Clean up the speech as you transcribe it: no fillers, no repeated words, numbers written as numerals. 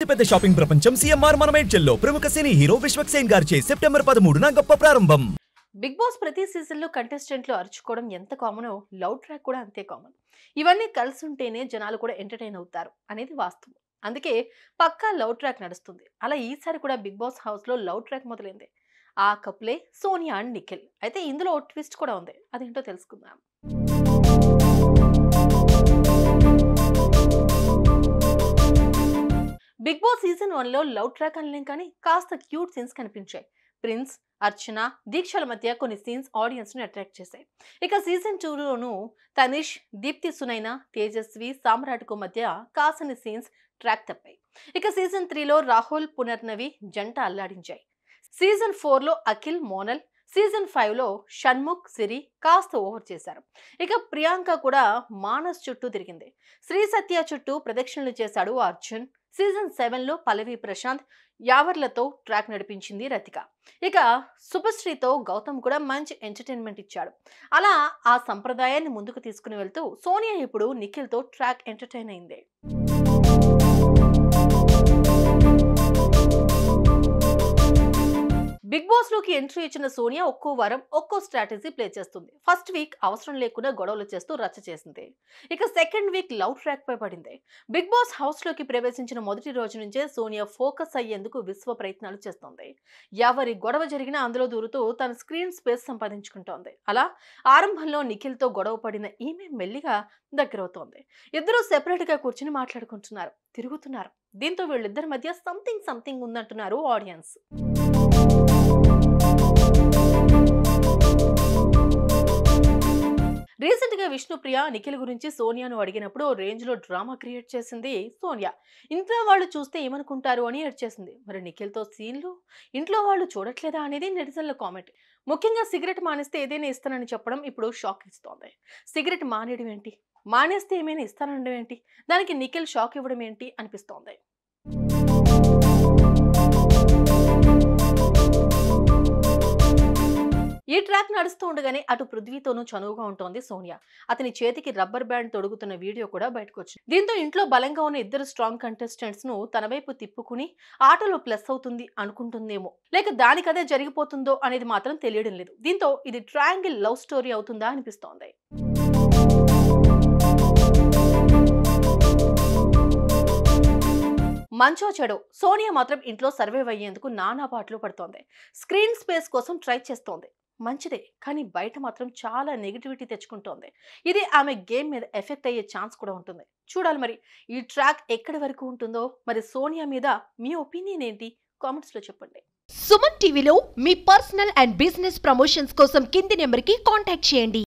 పెద్ద షాపింగ్ ప్రపంచం సిఎంఆర్ మనమేడ్చల్లో ప్రముఖ సినీ హీరో విశ్వక్ సేన్ గారిచే సెప్టెంబర్ 13న గొప్ప ప్రారంభం. బిగ్ బాస్ ప్రతి సీజన్లో కంటెస్టెంట్లు అరుచుకోవడం ఎంత కామనో లవ్ ట్రాక్ కూడా అంతే కామన్. ఇవన్నీ కలిసి ఉంటేనే జనాలు కూడా ఎంటర్టైన్ అవుతారు అనేది వాస్తవం. అందుకే పక్కా లవ్ ట్రాక్ నడుస్తుంది. అలా ఈసారి కూడా బిగ్ బాస్ హౌస్ లో లవ్ ట్రాక్ మొదలైంది. ఆ కపులే సోనియా అండ్ నిఖిల్. అయితే ఇందులో ట్విస్ట్ కూడా ఉంది, అదేంటో తెలుసుకుందాం. బిగ్ బాస్ సీజన్ 1లో లవ్ ట్రాక్ అనలేం కానీ కాస్త క్యూట్ సీన్స్ కనిపించాయి. ప్రిన్స్, అర్చన, దీక్షల మధ్య కొన్ని సీన్స్ ఆడియన్స్ ని అట్రాక్ట్ చేశాయి. ఇక సీజన్ 2లోనూ తనిష్, దీప్తి సునైనా, తేజస్వి, సామ్రాట్కు మధ్య కాసని సీన్స్ ట్రాక్ తప్పాయి. ఇక సీజన్ 3లో రాహుల్, పునర్నవి జంట అల్లాడించాయి. సీజన్ 4లో అఖిల్, మోనల్, సీజన్ 5లో షణ్ముఖ్, సిరి కాస్త ఓవర్ చేశారు. ఇక ప్రియాంక కూడా మానస్ చుట్టూ తిరిగింది. శ్రీ సత్య చుట్టూ ప్రదక్షిణలు చేశాడు అర్జున్. సీజన్ 7లో పల్లవి ప్రశాంత్, యావర్లతో ట్రాక్ నడిపించింది రతిక. ఇక శుభశ్రీతో గౌతమ్ కూడా మంచి ఎంటర్టైన్మెంట్ ఇచ్చాడు. అలా ఆ సంప్రదాయాన్ని ముందుకు తీసుకుని వెళ్తూ సోనియా ఇప్పుడు నిఖిల్తో ట్రాక్ ఎంటర్టైన్ అయింది. బిగ్ బాస్ లోకి ఎంట్రీ ఇచ్చిన సోనియా ఒక్కో వారం ఒక్కో స్ట్రాటజీ ప్లే చేస్తుంది. ఫస్ట్ వీక్ అవసరం లేకుండా గొడవలు చేస్తూ రచ్చ చేసింది. ఇక సెకండ్ వీక్ లవ్ ట్రాక్ పై పడింది. బిగ్ బాస్ హౌస్ లోకి ప్రవేశించిన మొదటి రోజు నుంచే సోనియా ఫోకస్ అయ్యేందుకు విశ్వ ప్రయత్నాలు చేస్తోంది. ఎవరి గొడవ జరిగినా అందులో దూరుతూ తన స్క్రీన్ స్పేస్ సంపాదించుకుంటోంది. అలా ఆరంభంలో నిఖిల్ తో గొడవ పడిన ఈమె మెల్లిగా దగ్గరవుతోంది. ఇద్దరు సెపరేట్ గా కూర్చుని మాట్లాడుకుంటున్నారు, తిరుగుతున్నారు. దీంతో వీళ్ళిద్దరి మధ్య సంథింగ్ ఉందంటున్నారు ఆడియన్స్. రీసెంట్ గా విష్ణుప్రియ నిఖిల్ గురించి సోనియాను అడిగినప్పుడు రేంజ్ లో డ్రామా క్రియేట్ చేసింది సోనియా. ఇంట్లో వాళ్ళు చూస్తే ఏమనుకుంటారు అని ఏడ్చేసింది. మరి నిఖిల్ తో సీన్లు ఇంట్లో వాళ్ళు చూడట్లేదా అనేది నెటిజన్ల కామెంట్. ముఖ్యంగా సిగరెట్ మానేస్తే ఏదైనా ఇస్తానని చెప్పడం ఇప్పుడు షాక్ ఇస్తోంది. సిగరెట్ మానేయడం ఏంటి, మానేస్తే ఏమైనా ఇస్తానడం ఏంటి, దానికి నిఖిల్ షాక్ ఇవ్వడం ఏంటి అనిపిస్తోంది. ఈ ట్రాక్ నడుస్తూ ఉండగానే అటు పృథ్వీతోనూ చనువుగా ఉంటోంది సోనియా. అతని చేతికి రబ్బర్ బ్యాండ్ తొడుగుతున్న వీడియో కూడా బయటకు వచ్చింది. దీంతో ఇంట్లో బలంగా ఉన్న ఇద్దరు స్ట్రాంగ్ కంటెస్టెంట్స్ ను తన వైపు తిప్పుకుని ఆటలో ప్లస్ అవుతుంది అనుకుంటుందేమో, లేక దానికదే జరిగిపోతుందో అనేది మాత్రం తెలియడం లేదు. దీంతో ఇది ట్రయాంగిల్ లవ్ స్టోరీ అవుతుందా అనిపిస్తోంది. మంచో చెడో సోనియా మాత్రం ఇంట్లో సర్వైవ్ అయ్యేందుకు నానా పాటలు పడుతోంది. స్క్రీన్ స్పేస్ కోసం ట్రై చేస్తోంది. మంచిదే, కానీ బయట మాత్రం చాలా నెగిటివిటీ తెచ్చుకుంటోంది. ఇది ఆమె గేమ్ మీద ఎఫెక్ట్ అయ్యే ఛాన్స్ కూడా ఉంటుంది. చూడాలి మరి ఈ ట్రాక్ ఎక్కడి వరకు ఉంటుందో. మరి సోనియా మీద మీ ఒపీనియన్ ఏంటి, కామెంట్స్ లో చెప్పండి. సుమన్ టీవీలో మీ పర్సనల్ అండ్ బిజినెస్ ప్రమోషన్స్ కోసం కింది నెంబర్కి కాంటాక్ట్ చేయండి.